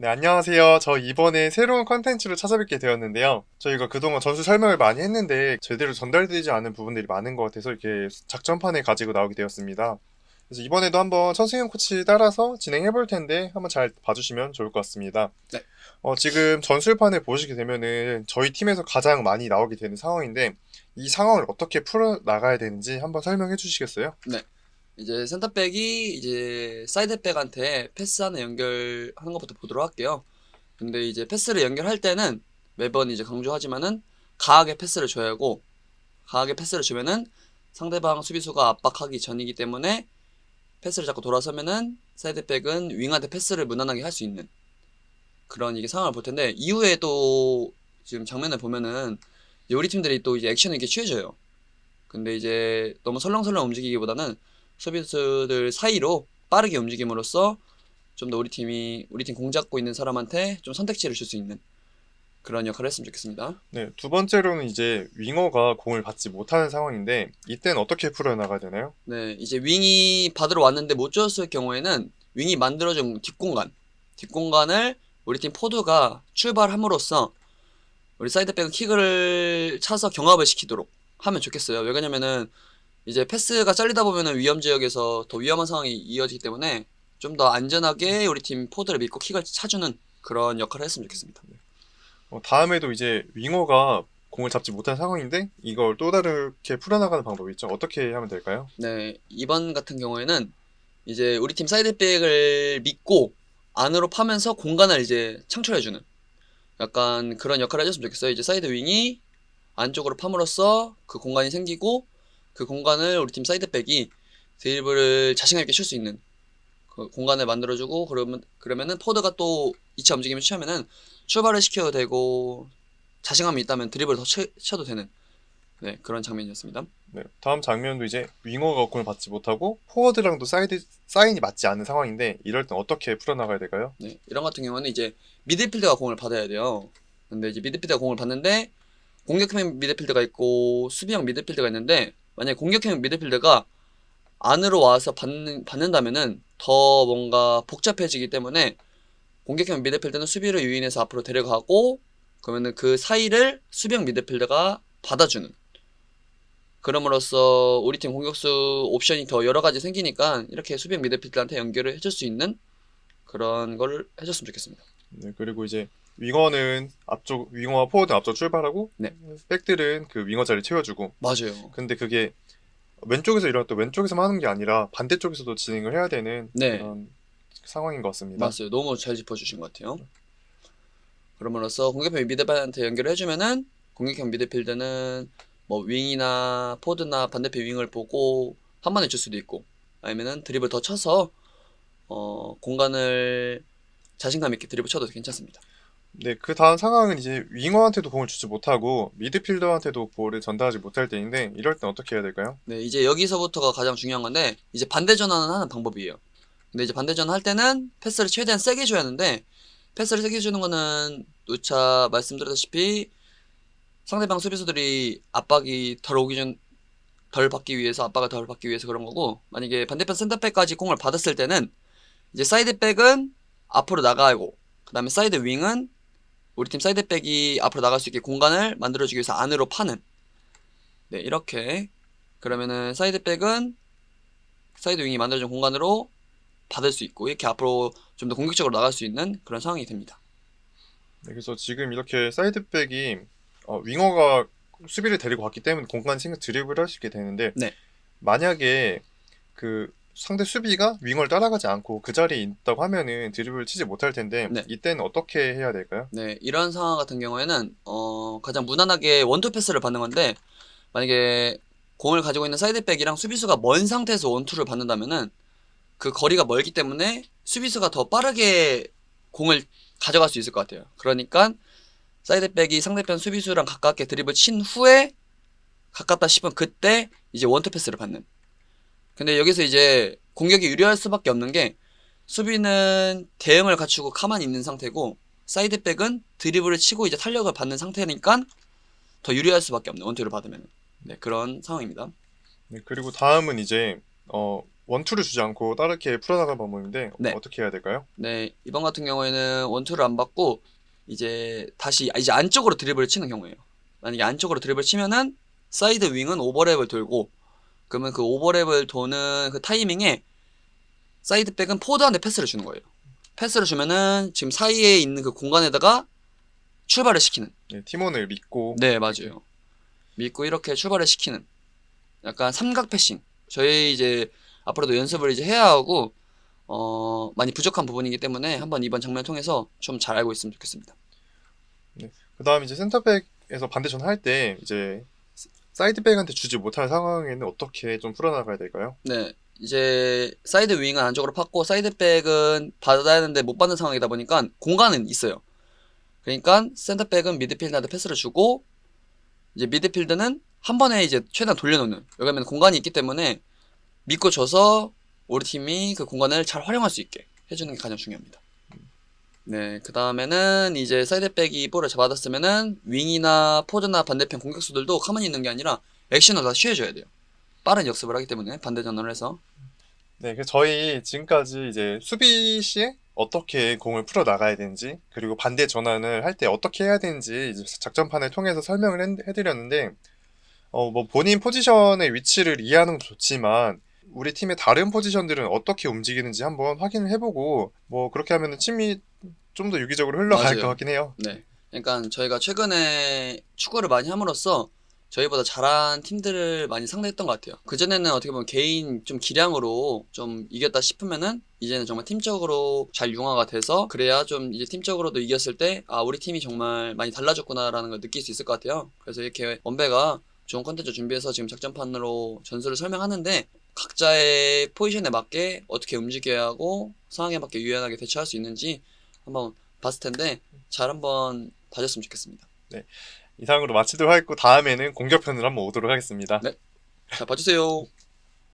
네, 안녕하세요. 저 이번에 새로운 컨텐츠로 찾아뵙게 되었는데요. 저희가 그동안 전술 설명을 많이 했는데 제대로 전달되지 않은 부분들이 많은 것 같아서 이렇게 작전판을 가지고 나오게 되었습니다. 그래서 이번에도 한번 천승현 코치 따라서 진행해 볼 텐데 한번 잘 봐주시면 좋을 것 같습니다. 네, 지금 전술판을 보시게 되면은 저희 팀에서 가장 많이 나오게 되는 상황인데 이 상황을 어떻게 풀어 나가야 되는지 한번 설명해 주시겠어요? 네. 이제 센터백이 이제 사이드백한테 패스하는 연결하는 것부터 보도록 할게요. 근데 이제 패스를 연결할 때는 매번 이제 강조하지만은 강하게 패스를 줘야 하고 강하게 패스를 주면은 상대방 수비수가 압박하기 전이기 때문에 패스를 잡고 돌아서면은 사이드백은 윙한테 패스를 무난하게 할 수 있는 그런 이게 상황을 볼 텐데 이후에 또 지금 장면을 보면은 이제 우리 팀들이 또 이제 액션을 이렇게 취해줘요. 근데 이제 너무 설렁설렁 움직이기보다는 수비수들 사이로 빠르게 움직임으로써 좀 더 우리 팀 공 잡고 있는 사람한테 좀 선택지를 줄 수 있는 그런 역할을 했으면 좋겠습니다. 네, 두 번째로는 이제 윙어가 공을 받지 못하는 상황인데 이때는 어떻게 풀어 나가야 되나요? 네, 이제 윙이 받으러 왔는데 못 줬을 경우에는 윙이 만들어준 뒷공간을 우리 팀 포드가 출발함으로써 우리 사이드백은 킥을 차서 경합을 시키도록 하면 좋겠어요. 왜 그러냐면은 이제 패스가 잘리다 보면은 위험 지역에서 더 위험한 상황이 이어지기 때문에 좀 더 안전하게 우리 팀 포드를 믿고 킥을 차주는 그런 역할을 했으면 좋겠습니다. 다음에도 이제 윙어가 공을 잡지 못한 상황인데 이걸 또 다르게 풀어나가는 방법이 있죠. 어떻게 하면 될까요? 네, 이번 같은 경우에는 이제 우리 팀 사이드백을 믿고 안으로 파면서 공간을 이제 창출해주는 약간 그런 역할을 해줬으면 좋겠어요. 이제 사이드 윙이 안쪽으로 팜으로써 그 공간이 생기고 그 공간을 우리 팀 사이드백이 드리블을 자신감 있게 칠 수 있는 그 공간을 만들어주고 그러면은 포드가 또 2차 움직임을 취하면은 출발을 시켜도 되고 자신감이 있다면 드리블을 더 쳐도 되는 네, 그런 장면이었습니다. 네, 다음 장면도 이제 윙어가 공을 받지 못하고 포워드랑도 사인이 맞지 않는 상황인데 이럴 땐 어떻게 풀어나가야 될까요? 네, 이런 같은 경우는 이제 미드필더가 공을 받아야 돼요. 근데 이제 미드필더가 공을 받는데 공격형 미드필더가 있고 수비형 미드필더가 있는데 만약에 공격형 미드필더가 안으로 와서 받는다면은 더 뭔가 복잡해지기 때문에 공격형 미드필더는 수비를 유인해서 앞으로 데려가고 그러면은 그 사이를 수비형 미드필더가 받아주는 그럼으로써 우리 팀 공격수 옵션이 더 여러 가지 생기니까 이렇게 수비형 미드필더한테 연결을 해줄 수 있는 그런 걸 해줬으면 좋겠습니다. 네, 그리고 이제 윙어와 포워드는 앞쪽 출발하고 네, 백들은 그 윙어 자리 채워주고 맞아요. 근데 그게 왼쪽에서 일어날 때 왼쪽에서만 하는 게 아니라 반대쪽에서도 진행을 해야 되는 네, 그런 상황인 것 같습니다. 맞아요. 너무 잘 짚어주신 것 같아요. 그럼으로써 공격형 미드필더한테 연결을 해주면은 공격형 미드필더는 뭐 윙이나 포드나 반대편 윙을 보고 한 번에 줄 수도 있고 아니면은 드리블 더 쳐서 공간을 자신감 있게 드리블 쳐도 괜찮습니다. 네, 그 다음 상황은 이제 윙어한테도 공을 주지 못하고 미드필더한테도 볼을 전달하지 못할 때인데 이럴 땐 어떻게 해야 될까요? 네, 이제 여기서부터가 가장 중요한 건데 이제 반대 전환을 하는 방법이에요. 근데 이제 반대 전환 할 때는 패스를 최대한 세게 줘야 하는데 패스를 세게 주는 거는 누차 말씀드렸다시피 상대방 수비수들이 압박이 덜 받기 위해서 압박을 덜 받기 위해서 그런 거고 만약에 반대편 센터백까지 공을 받았을 때는 이제 사이드백은 앞으로 나가고 그 다음에 사이드 윙은 우리 팀 사이드백이 앞으로 나갈 수 있게 공간을 만들어주기 위해서 안으로 파는 네 이렇게 그러면은 사이드 윙이 만들어준 공간으로 받을 수 있고 이렇게 앞으로 좀 더 공격적으로 나갈 수 있는 그런 상황이 됩니다. 네, 그래서 지금 이렇게 사이드백이 윙어가 수비를 데리고 갔기 때문에 공간 생겨 드리블을 할 수 있게 되는데 네, 만약에 그 상대 수비가 윙어를 따라가지 않고 그 자리에 있다고 하면은 드리블을 치지 못할 텐데 네, 이때는 어떻게 해야 될까요? 네 이런 상황 같은 경우에는 가장 무난하게 원투 패스를 받는 건데 만약에 공을 가지고 있는 사이드백이랑 수비수가 먼 상태에서 원투를 받는다면은 그 거리가 멀기 때문에 수비수가 더 빠르게 공을 가져갈 수 있을 것 같아요. 그러니까 사이드백이 상대편 수비수랑 가깝게 드리블 친 후에 가깝다 싶으면 그때 이제 원투 패스를 받는. 근데 여기서 이제 공격이 유리할 수밖에 없는 게 수비는 대응을 갖추고 가만히 있는 상태고 사이드백은 드리블을 치고 이제 탄력을 받는 상태니까 더 유리할 수밖에 없는 원투를 받으면. 네, 그런 상황입니다. 네, 그리고 다음은 이제 원투를 주지 않고 다르게 풀어나갈 방법인데 네. 어떻게 해야 될까요? 네, 이번 같은 경우에는 원투를 안 받고 이제 다시 이제 안쪽으로 드리블을 치는 경우예요. 만약에 안쪽으로 드리블 치면은 사이드 윙은 오버랩을 돌고 그러면 그 오버랩을 도는 그 타이밍에 사이드백은 포드한테 패스를 주는 거예요. 패스를 주면은 지금 사이에 있는 그 공간에다가 출발을 시키는. 네, 팀원을 믿고. 네, 맞아요. 믿고 이렇게 출발을 시키는 약간 삼각 패싱. 저희 이제 앞으로도 연습을 이제 해야 하고 많이 부족한 부분이기 때문에 한번 이번 장면을 통해서 좀 잘 알고 있으면 좋겠습니다. 그다음 이제 센터백에서 반대 전환할 때 이제 사이드백한테 주지 못할 상황에는 어떻게 좀 풀어나가야 될까요? 네, 이제 사이드 윙은 안쪽으로 팠고 사이드백은 받아야 하는데 못 받는 상황이다 보니까 공간은 있어요. 그러니까 센터백은 미드필더한테 패스를 주고 이제 미드필드는 한 번에 이제 최대한 돌려놓는 여기면 공간이 있기 때문에 믿고 줘서 우리 팀이 그 공간을 잘 활용할 수 있게 해주는 게 가장 중요합니다. 네, 그 다음에는 이제 사이드백이 볼을 잡아놨으면은 윙이나 포드나 반대편 공격수들도 가만히 있는 게 아니라 액션을 다 취해줘야 돼요. 빠른 역습을 하기 때문에 반대 전환을 해서. 네, 그 저희 지금까지 이제 수비 시에 어떻게 공을 풀어 나가야 되는지, 그리고 반대 전환을 할 때 어떻게 해야 되는지 이제 작전판을 통해서 설명을 해드렸는데, 뭐 본인 포지션의 위치를 이해하는 것도 좋지만, 우리 팀의 다른 포지션들은 어떻게 움직이는지 한번 확인을 해보고, 뭐 그렇게 하면 팀이 좀 더 유기적으로 흘러갈 맞아요. 것 같긴 해요. 네. 그러니까 저희가 최근에 축구를 많이 함으로써 저희보다 잘한 팀들을 많이 상대했던 것 같아요. 그전에는 어떻게 보면 개인 좀 기량으로 좀 이겼다 싶으면은 이제는 정말 팀적으로 잘 융화가 돼서 그래야 좀 이제 팀적으로도 이겼을 때 아, 우리 팀이 정말 많이 달라졌구나라는 걸 느낄 수 있을 것 같아요. 그래서 이렇게 원배가 좋은 컨텐츠 준비해서 지금 작전판으로 전술을 설명하는데 각자의 포지션에 맞게 어떻게 움직여야 하고 상황에 맞게 유연하게 대처할 수 있는지 한번 봤을 텐데 잘 한번 봐줬으면 좋겠습니다. 이상으로 마치도록 하겠고, 다음에는 공격편으로 한번 오도록 하겠습니다. 네. 자, 봐주세요.